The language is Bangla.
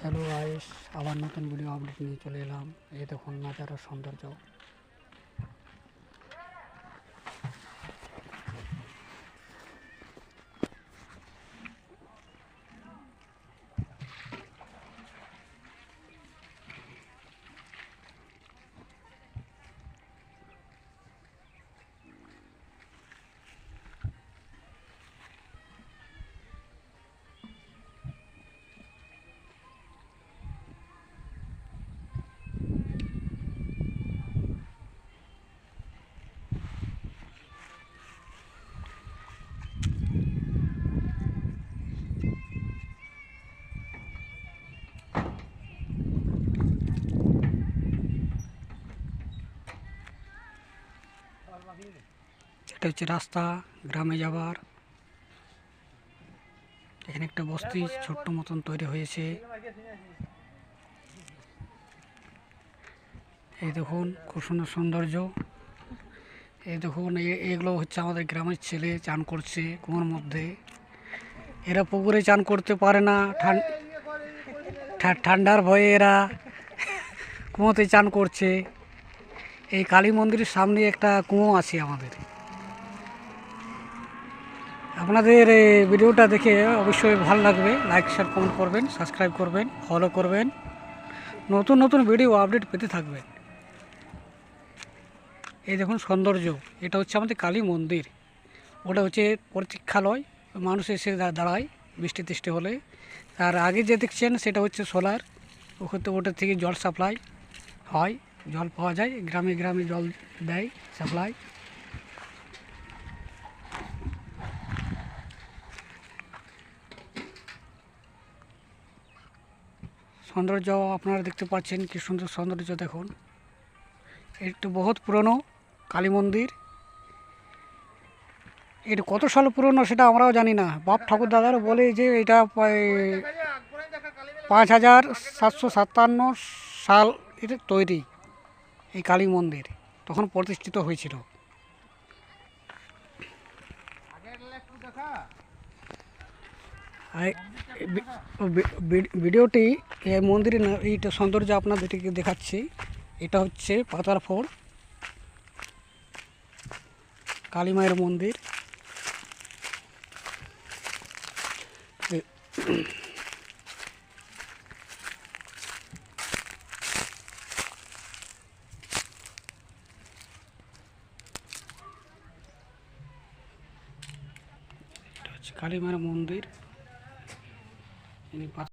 হ্যালো গাইস, আবার নতুন ভিডিও আপডেট নিয়ে চলে এলাম। এই দেখুন নাজারার সৌন্দর্য। এটা হচ্ছে রাস্তা গ্রামে যাবার। এখানে একটা বস্তি ছোট্ট মতন তৈরি হয়েছে। এই দেখুন খুব সুন্দর সৌন্দর্য। এই দেখুন এগুলো হচ্ছে আমাদের গ্রামের ছেলে চান করছে কুয়োর মধ্যে। এরা পুকুরে চান করতে পারে না, ঠান্ডার ভয়ে এরা কুয়োতে চান করছে। এই কালী মন্দিরের সামনে একটা কুয়ো আছে আমাদের। আপনাদের ভিডিওটা দেখে অবশ্যই ভালো লাগবে। লাইক শেয়ার কমেন্ট করবেন, সাবস্ক্রাইব করবেন, ফলো করবেন, নতুন নতুন ভিডিও আপডেট পেতে থাকবেন। এই দেখুন সৌন্দর্য। এটা হচ্ছে আমাদের কালী মন্দির। ওটা হচ্ছে প্রতীক্ষালয়, মানুষ এসে দাঁড়ায় বৃষ্টি টিষ্টি হলে। আর আগে যে দেখছেন সেটা হচ্ছে সোলার। ওটা থেকে জল সাপ্লাই হয়, জল পাওয়া যায়, গ্রামে গ্রামে জল দেয় সাপ্লাই। সৌন্দর্য আপনারা দেখতে পাচ্ছেন, কি সুন্দর সৌন্দর্য দেখুন। একটু বহুত পুরনো কালী মন্দির। এটা কত সাল পুরনো সেটা আমরাও জানি না। বাপ ঠাকুর দাদারা বলে যে এটা 5757 সাল এটা তৈরি, এই কালী মন্দির তখন প্রতিষ্ঠিত হয়েছিল। ভিডিওটি এই মন্দিরের এইটা সৌন্দর্য আপনাদেরকে দেখাচ্ছি। এটা হচ্ছে পাতারপুর কালী মায়ের মন্দির। এটা হচ্ছে কালী মায়ের মন্দির।